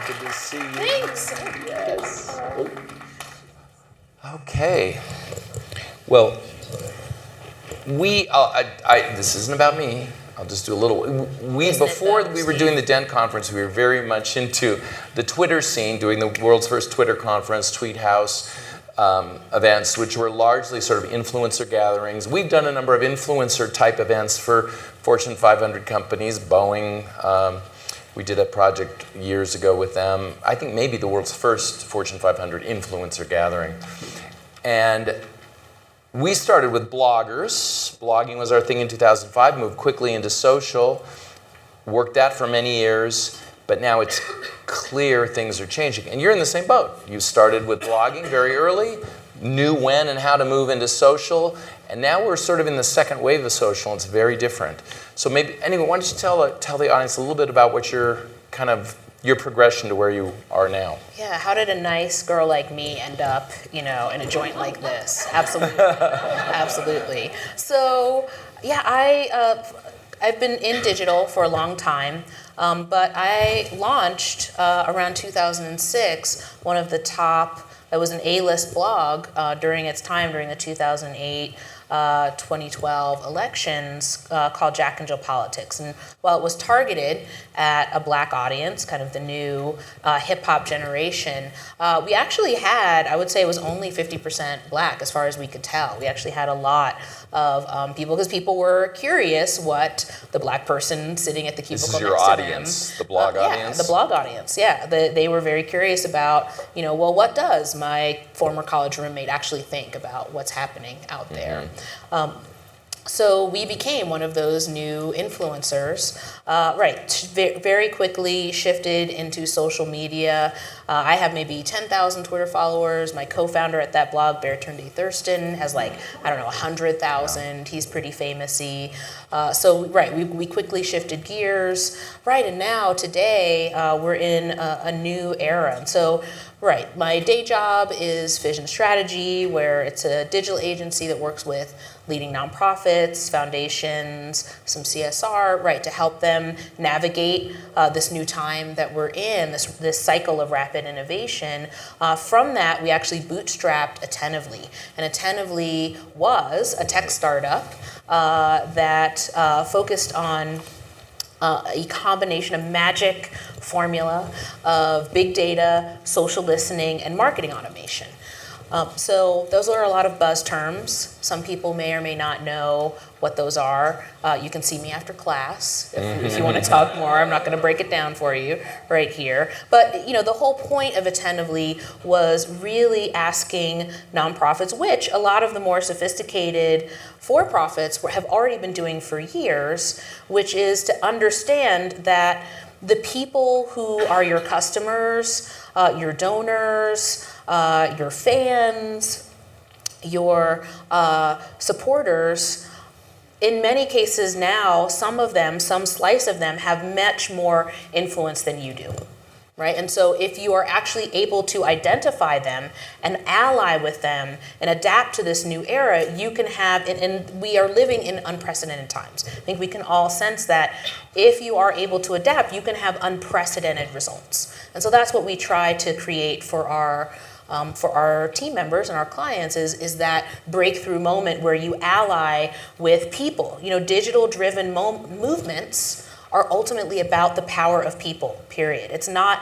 Good to see you. Thanks. Yes. Okay. Well, this isn't about me. I'll just do a little. Before we were doing the Dent conference, we were very much into the Twitter scene, doing the world's first Twitter conference, Tweet House events, which were largely sort of influencer gatherings. We've done a number of influencer type events for Fortune 500 companies, Boeing. We did a project years ago with them. I think maybe the world's first Fortune 500 influencer gathering. And we started with bloggers. Blogging was our thing in 2005, moved quickly into social, worked that for many years, but now it's clear things are changing. And you're in the same boat. You started with blogging very early, knew when and how to move into social, and now we're sort of in the second wave of social, and it's very different. So maybe, anyway, why don't you tell the audience a little bit about what your progression to where you are now? Yeah, how did a nice girl like me end up, in a joint like this? Absolutely, absolutely. So, yeah, I've been in digital for a long time, but I launched around 2006 one of the top. It was an A-list blog during its time, during the 2008 2012 elections, called Jack and Jill Politics. And while it was targeted at a black audience, kind of the new hip-hop generation, we actually had, I would say it was only 50% black as far as we could tell. We actually had a lot of people, because people were curious what the black person sitting at the cubicle next to them. This is your audience, the blog audience? Yeah, the blog audience, yeah. They were very curious about, well, what does my former college roommate actually think about what's happening out there? So we became one of those new influencers, very quickly shifted into social media. I have maybe 10,000 Twitter followers. My co-founder at that blog, Bear-Turned Thurston, has 100,000. He's pretty famous-y. We quickly shifted gears. And now, today, we're in a new era. And so, my day job is Vision Strategy, where it's a digital agency that works with leading nonprofits, foundations, some CSR, to help them navigate this new time that we're in, this cycle of rapid innovation. From that, we actually bootstrapped Attentively. And Attentively was a tech startup that focused on a combination of magic formula of big data, social listening, and marketing automation. So those are a lot of buzz terms. Some people may or may not know what those are. You can see me after class if you want to talk more. I'm not going to break it down for you right here. But the whole point of Attentively was really asking nonprofits, which a lot of the more sophisticated for-profits have already been doing for years, which is to understand that the people who are your customers, your donors, your fans, your supporters, in many cases now, some slice of them have much more influence than you do. And so if you are actually able to identify them and ally with them and adapt to this new era, you can have, and we are living in unprecedented times. I think we can all sense that if you are able to adapt, you can have unprecedented results. And so that's what we try to create for our team members and our clients is that breakthrough moment where you ally with people. Digital-driven movements are ultimately about the power of people, period. It's not,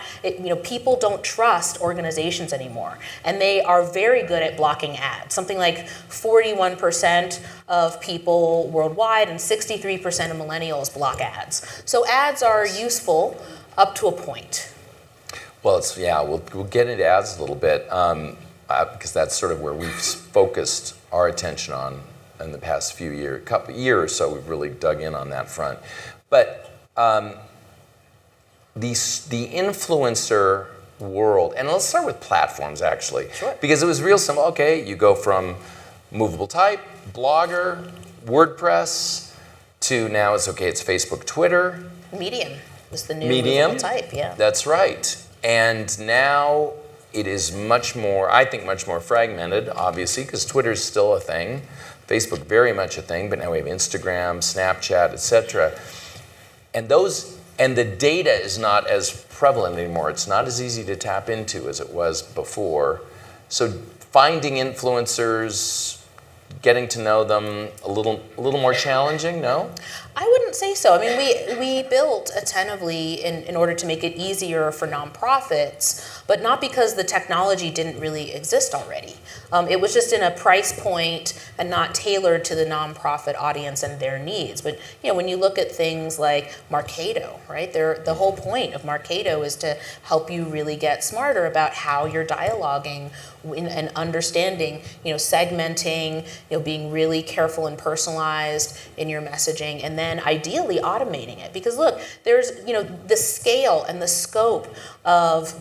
people don't trust organizations anymore, and they are very good at blocking ads. Something like 41% of people worldwide and 63% of millennials block ads. So ads are useful up to a point. Well, we'll get into ads a little bit, because that's sort of where we've focused our attention on in the past few years, couple year or so. We've really dug in on that front. But the influencer world, and let's start with platforms actually, sure. Because it was real simple. Okay, you go from movable type, Blogger, WordPress, to now it's Facebook, Twitter. Medium is the new movable type, yeah. That's right. And now it is much more fragmented, obviously, because Twitter's still a thing, Facebook very much a thing, but now we have Instagram, Snapchat, etc. And those And the data is not as prevalent anymore. It's not as easy to tap into as it was before. So finding influencers, getting to know them a little more challenging, no? I wouldn't say so. I mean, we built Attentively in order to make it easier for nonprofits, but not because the technology didn't really exist already. It was just in a price point and not tailored to the nonprofit audience and their needs. But when you look at things like Marketo, right? The whole point of Marketo is to help you really get smarter about how you're dialoguing and understanding, segmenting, being really careful and personalized in your messaging, and then ideally automating it. Because look, there's, the scale and the scope of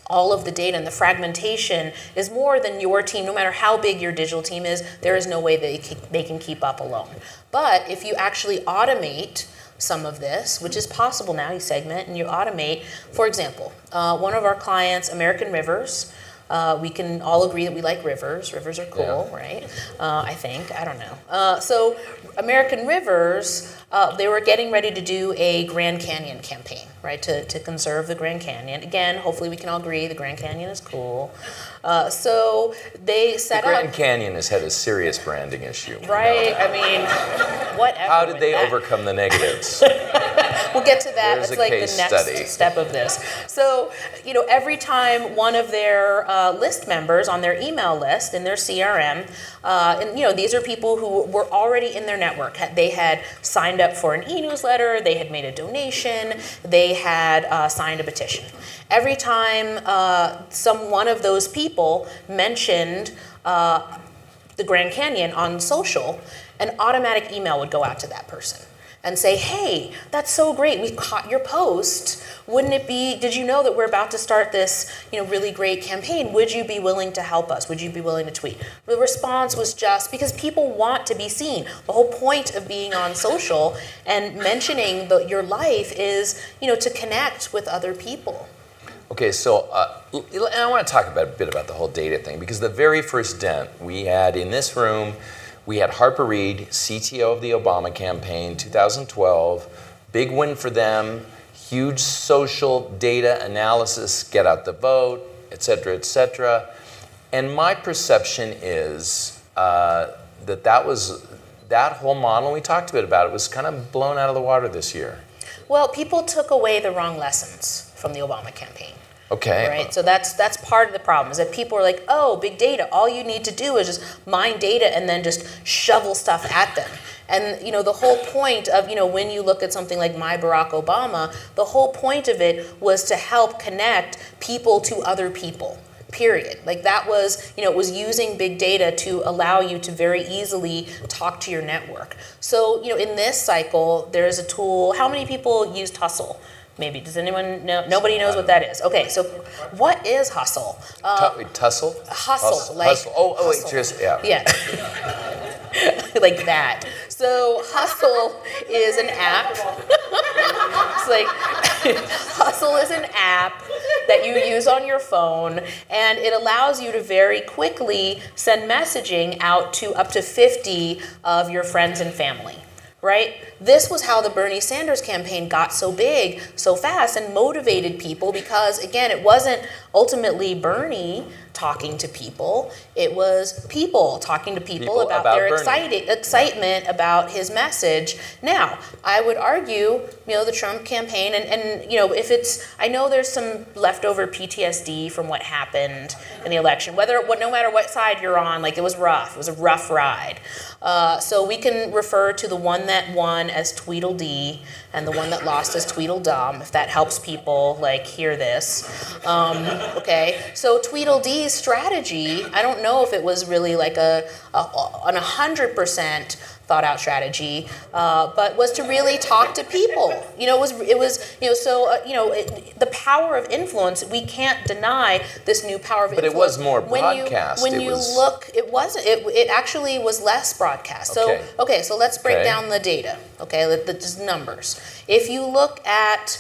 all of the data and the fragmentation is more than your team, no matter how big your digital team is, there is no way they can keep up alone. But if you actually automate some of this, which is possible now, you segment and you automate. For example, one of our clients, American Rivers, we can all agree that we like rivers. Rivers are cool, right? I think. I don't know. So American Rivers, they were getting ready to do a Grand Canyon campaign, right, to conserve the Grand Canyon. Again, hopefully we can all agree the Grand Canyon is cool. So they set up... The Grand Canyon has had a serious branding issue. Right? I mean, whatever. How did they overcome the negatives? We'll get to that. There's That's a like the case next study. step of this. So, every time one of their list members on their email list in their CRM, and these are people who were already in their network. They had signed up for an e-newsletter, they had made a donation, they had signed a petition. Every time one of those people mentioned the Grand Canyon on social, an automatic email would go out to that person and say, hey, that's so great, we caught your post. Did you know that we're about to start this, really great campaign? Would you be willing to help us? Would you be willing to tweet? The response was just because people want to be seen. The whole point of being on social and mentioning your life is, to connect with other people. Okay, so and I want to talk a bit about the whole data thing, because the very first Dent we had in this room, we had Harper Reid, CTO of the Obama campaign, 2012, big win for them, huge social data analysis, get out the vote, et cetera, and my perception is that whole model we talked a bit about, it was kind of blown out of the water this year. Well, people took away the wrong lessons from the Obama campaign. Okay. Right, so that's part of the problem, is that people are like, oh, big data, all you need to do is just mine data and then just shovel stuff at them. And the whole point of, when you look at something like My Barack Obama, the whole point of it was to help connect people to other people. Period. Like that was, it was using big data to allow you to very easily talk to your network. So, in this cycle, there's a tool. How many people used Hustle? Maybe. Does anyone know? Nobody knows what that is. Okay, so what is Hustle? Tussle? Hustle. Like Hustle. Oh, hustle. wait, just, yeah. Yeah. Like that. So Hustle is an app. It's like Hustle is an app that you use on your phone, and it allows you to very quickly send messaging out to up to 50 of your friends and family. Right? This was how the Bernie Sanders campaign got so big so fast and motivated people, because, again, it wasn't ultimately Bernie talking to people. It was people talking to people about their excitement about his message. Now, I would argue, the Trump campaign, and if it's, I know there's some leftover PTSD from what happened in the election, no matter what side you're on, like it was rough. It was a rough ride. So we can refer to the one that won as Tweedledee and the one that lost as Tweedledum, if that helps people hear this. Okay, so Tweedledee's strategy, I don't know if it was really like an 100% thought out strategy, but was to really talk to people. The power of influence, we can't deny this new power of influence. But it was more broadcast. It actually was less broadcast. Okay. So let's break down the data. Okay, just numbers. If you look at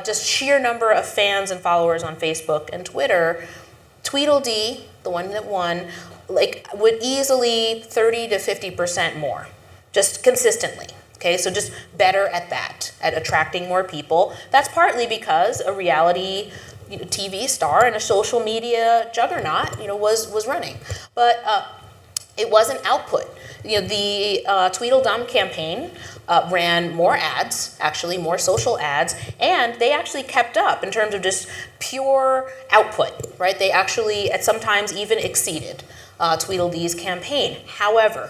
just sheer number of fans and followers on Facebook and Twitter, Tweedledee, the one that won, would easily 30 to 50% more, just consistently. Okay, so just better at that, at attracting more people. That's partly because a reality TV star and a social media juggernaut, was running. But it wasn't output. The Tweedledum campaign ran more ads, actually more social ads, and they actually kept up in terms of just pure output, right? They actually, at sometimes even exceeded Tweedledee's campaign. However,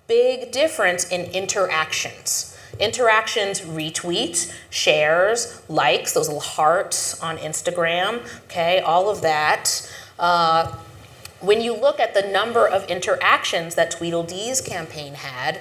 big difference in interactions. Interactions, retweets, shares, likes, those little hearts on Instagram, okay, all of that. When you look at the number of interactions that Tweedledee's campaign had,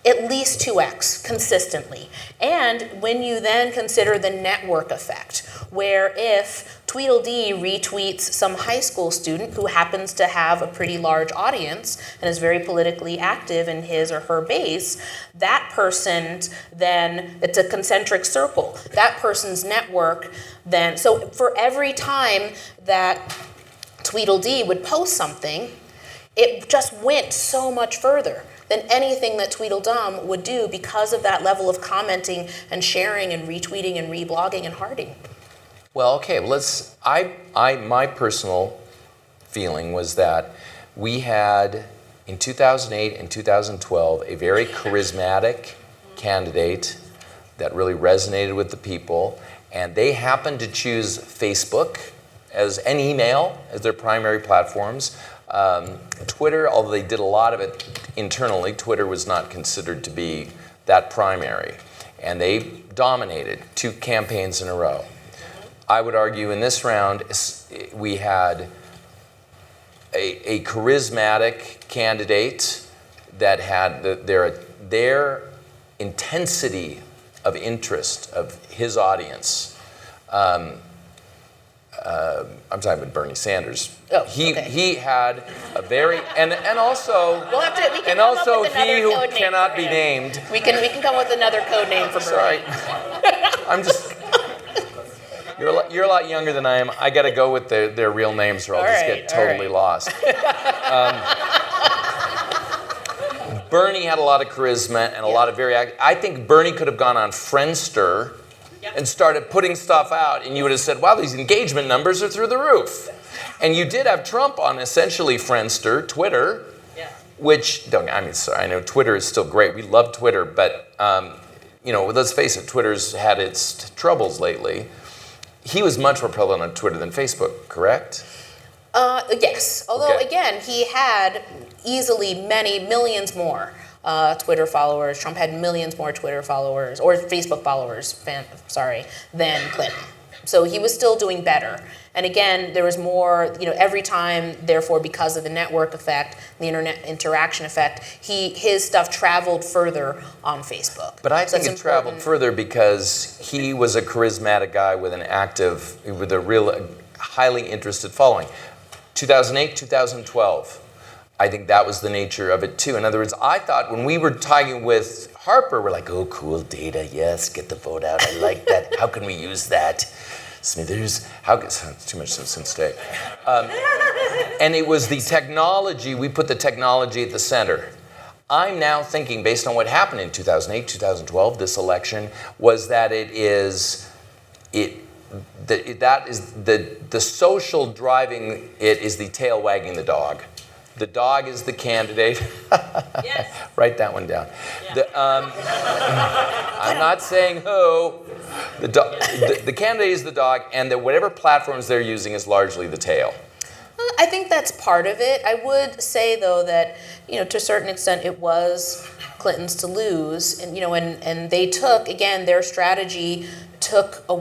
at least 2x consistently. And when you then consider the network effect, where if Tweedledee retweets some high school student who happens to have a pretty large audience and is very politically active in his or her base, that person then, it's a concentric circle. That person's network then, so for every time that Tweedledee would post something, it just went so much further than anything that Tweedledum would do because of that level of commenting and sharing and retweeting and reblogging and hearting. Well, okay, my personal feeling was that we had, in 2008 and 2012, a very charismatic candidate that really resonated with the people, and they happened to choose Facebook and email as their primary platforms. Twitter, although they did a lot of it internally, Twitter was not considered to be that primary. And they dominated 2 campaigns in a row. I would argue in this round, we had a charismatic candidate that had their intensity of interest of his audience. I'm talking about Bernie Sanders. Oh, he had a very and also we'll have to, we can and come also up with he another who code name cannot for be him. named. We can come up with another code name for Sorry, Bernie. I'm just. You're a lot younger than I am. I got to go with their real names, or I'll just get totally lost. Bernie had a lot of charisma and a lot of I think Bernie could have gone on Friendster and started putting stuff out, and you would have said, wow, these engagement numbers are through the roof. And you did have Trump on essentially Friendster, Twitter, which, I know Twitter is still great. We love Twitter, but, let's face it, Twitter's had its troubles lately. He was much more prevalent on Twitter than Facebook, correct? Yes, although again, he had easily many millions more Twitter followers. Trump had millions more Twitter followers, or Facebook followers, than Clinton. So he was still doing better. And again, there was more, every time, therefore, because of the network effect, the internet interaction effect, his stuff traveled further on Facebook. But I think it traveled further because he was a charismatic guy with a real highly interested following. 2008, 2012. I think that was the nature of it too. In other words, I thought when we were talking with Harper, we're like, oh, cool data, yes, get the vote out. I like that. How can we use that? Smithers, too much since today. And it was the technology, we put the technology at the center. I'm now thinking, based on what happened in 2008, 2012, this election, was that that is the social driving it is the tail wagging the dog. The dog is the candidate. Yes. Write that one down. Yeah. I'm not saying who. The candidate is the dog, and whatever platforms they're using is largely the tail. I think that's part of it. I would say, though, that to a certain extent, it was Clinton's to lose, and and they took, again, their strategy took the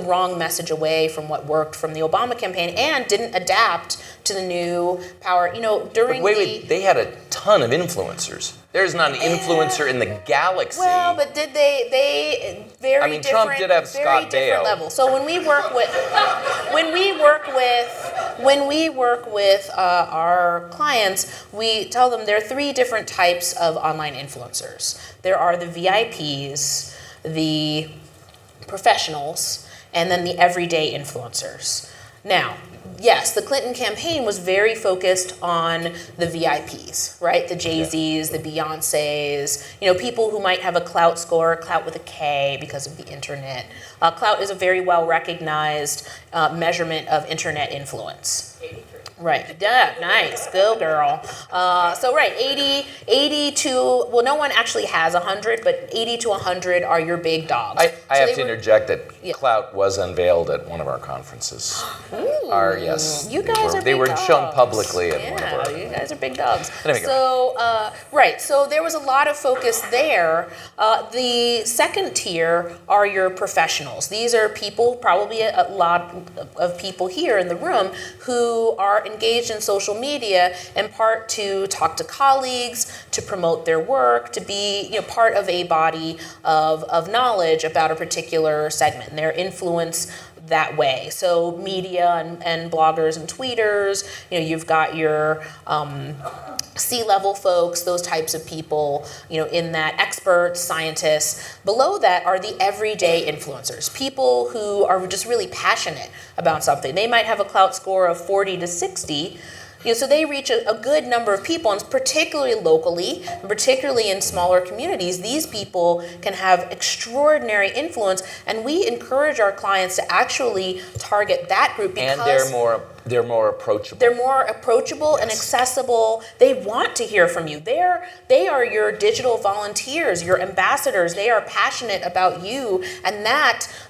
wrong message away from what worked from the Obama campaign and didn't adapt to the new power. During they had a ton of influencers. There's not an influencer in the galaxy. Well, but did they very different, Trump did have Scott Baio. Level. So when we work with our clients, we tell them there are 3 different types of online influencers. There are the VIPs, the professionals, and then the everyday influencers. Now, yes, the Clinton campaign was very focused on the VIPs, right? The Jay-Z's, the Beyoncé's, people who might have a clout score, clout with a K because of the internet. Clout is a very well recognized measurement of internet influence. 83. Right, yeah, nice, go girl. So right, 80 to, well, no one actually has 100, but 80 to 100 are your big dogs. I have to interject that Clout was unveiled at one of our conferences. Yes. You guys are big dogs. They were shown publicly at one of our. Yeah, you guys are big dogs. So, right, so there was a lot of focus there. The second tier are your professionals. These are people, probably a lot of people here in the room, who are engaged in social media in part to talk to colleagues, to promote their work, to be part of a body of knowledge about a particular segment and their influence that way. So media and bloggers and tweeters, you've got your C-level folks, those types of people, in that, experts, scientists. Below that are the everyday influencers, people who are just really passionate about something. They might have a clout score of 40 to 60, so they reach a good number of people, and particularly locally, and particularly in smaller communities, these people can have extraordinary influence, and we encourage our clients to actually target that group because they're more approachable. They're more approachable and accessible. They want to hear from you. They are your digital volunteers, your ambassadors. They are passionate about you, and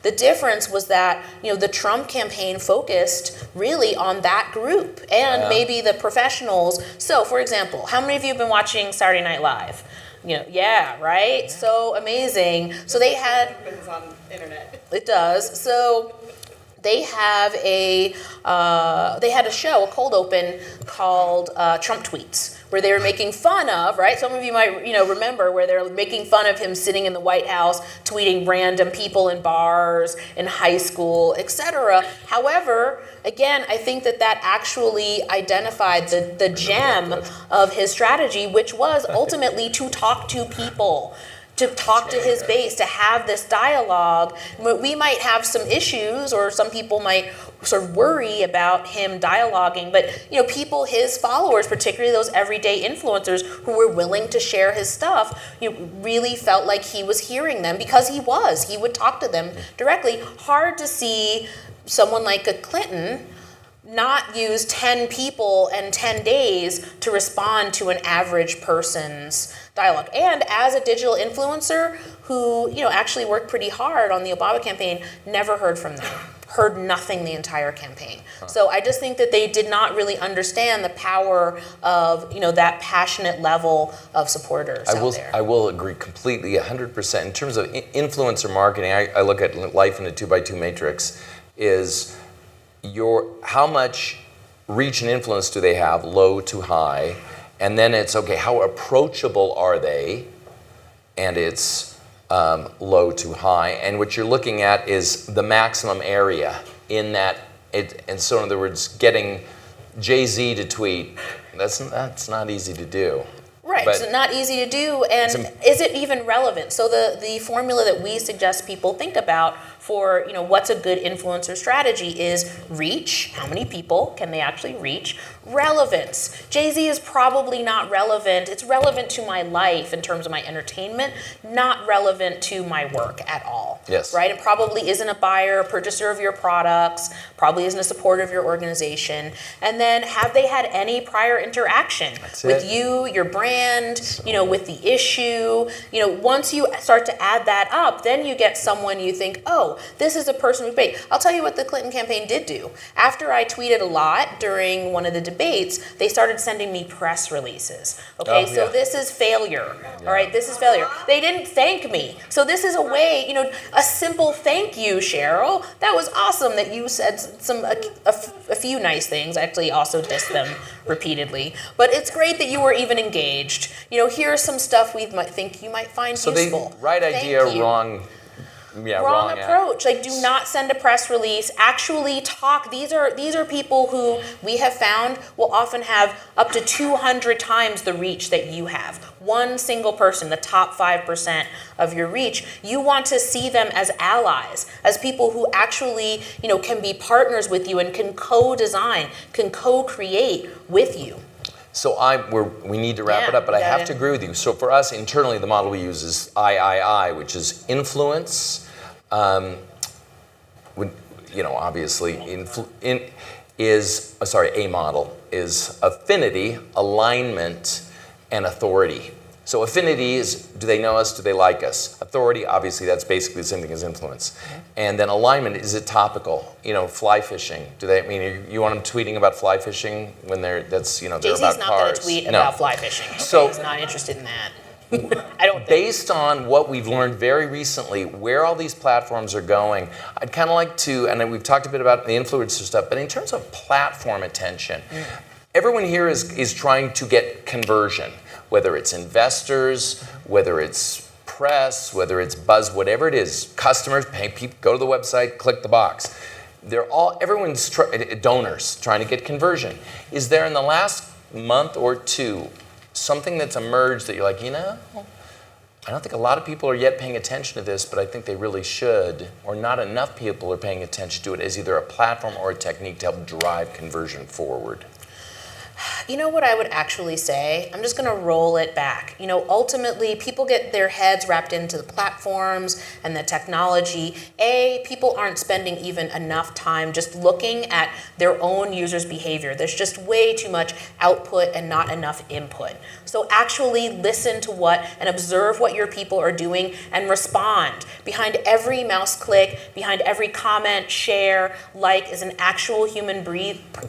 the difference was that the Trump campaign focused really on that group and maybe the professionals. So, for example, how many of you have been watching Saturday Night Live? Yeah, right? Yeah. So amazing. So they had... It happens on internet. It does. So they have they had a show, a cold open called Trump Tweets, where they were making fun of, right? Some of you might remember where they're making fun of him sitting in the White House, tweeting random people in bars, in high school, etc. However, again, I think that actually identified the gem of his strategy, which was ultimately to talk to people, to talk to his base, to have this dialogue. We might have some issues, or some people might sort of worry about him dialoguing, but people, his followers, particularly those everyday influencers who were willing to share his stuff, really felt like he was hearing them because he would talk to them directly. Hard to see someone like a Clinton not use 10 people and 10 days to respond to an average person's dialogue. And as a digital influencer who, actually worked pretty hard on the Obama campaign, never heard from them. Heard nothing the entire campaign. So I just think that they did not really understand the power of, that passionate level of supporters out there. I will agree completely, 100%. In terms of influencer marketing, I look at life in a 2x2 matrix, is how much reach and influence do they have, low to high, and then it's, okay, how approachable are they, and it's low to high, and what you're looking at is the maximum area in that, and so in other words, getting Jay-Z to tweet, that's not easy to do. Right, it's not easy to do, and is it even relevant? So the formula that we suggest people think about for what's a good influencer strategy is reach. How many people can they actually reach? Relevance. Jay-Z is probably not relevant. It's relevant to my life in terms of my entertainment, not relevant to my work at all. Yes. Right? It probably isn't a buyer, a purchaser of your products, probably isn't a supporter of your organization. And then have they had any prior interaction with you, your brand, with the issue? Once you start to add that up, then you get someone you think, oh, this is a person with bait. I'll tell you what the Clinton campaign did do. After I tweeted a lot during one of the debates, they started sending me press releases. Okay, so this is failure. All right, this is failure. They didn't thank me. So this is a way, a simple thank you, Cheryl. That was awesome that you said a few nice things. I actually also dissed them repeatedly. But it's great that you were even engaged. Here's some stuff we might think you might find useful. So right idea, wrong wrong approach. Like, do not send a press release. Actually talk. These are people who we have found will often have up to 200 times the reach that you have. One single person, the top 5% of your reach. You want to see them as allies, as people who actually, can be partners with you and can co-design, can co-create with you. So we need to wrap it up, but I have to agree with you. So for us, internally, the model we use is III, which is influence. Obviously, a model is affinity, alignment, and authority. So affinity is, do they know us, do they like us? Authority, obviously, that's basically the same thing as influence. And then alignment, is it topical? Fly fishing. You want them tweeting about fly fishing when they're about cars? Jay-Z's not going to tweet about fly fishing. Okay? So he's not interested in that. I don't think. Based on what we've learned very recently, where all these platforms are going, I'd kind of like to, and we've talked a bit about the influencer stuff, but in terms of platform attention, everyone here is trying to get conversion. Whether it's investors, whether it's press, whether it's buzz, whatever it is, customers, pay people, go to the website, click the box. Everyone's donors trying to get conversion. Is there in the last month or two something that's emerged that you're like, I don't think a lot of people are yet paying attention to this, but I think they really should, or not enough people are paying attention to it as either a platform or a technique to help drive conversion forward? You know what I would actually say? I'm just going to roll it back. Ultimately, people get their heads wrapped into the platforms and the technology. People aren't spending even enough time just looking at their own users' behavior. There's just way too much output and not enough input. So actually listen to and observe what your people are doing and respond. Behind every mouse click, behind every comment, share, like is an actual human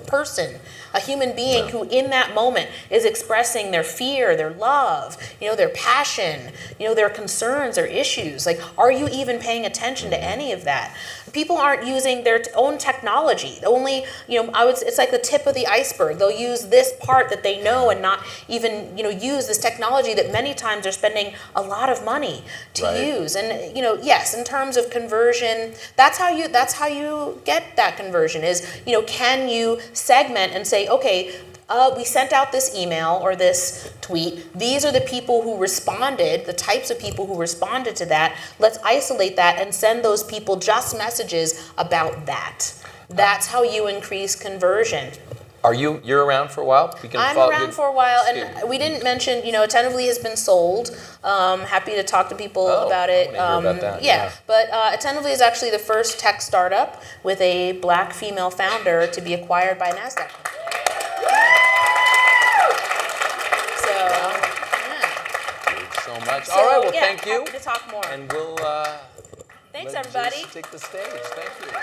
person. A human being who in that moment is expressing their fear, their love, their passion, their concerns, their issues. Like, are you even paying attention to any of that? People aren't using their own technology. Only, it's like the tip of the iceberg. They'll use this part that they know and not even, use this technology that many times they're spending a lot of money to use. And, yes, in terms of conversion, that's how you get that conversion is, can you segment and say, okay, we sent out this email or this tweet. These are the people who responded, the types of people who responded to that. Let's isolate that and send those people just messages about that. That's how you increase conversion. You're around for a while? I'm around for a while, and we didn't mention, Attentively has been sold. Happy to talk to people about it. I want to hear about that. But Attentively is actually the first tech startup with a Black female founder to be acquired by NASDAQ. So much. All right, well, thank you. Happy to talk more. And we'll Thanks, let everybody. Jace take the stage. Thank you.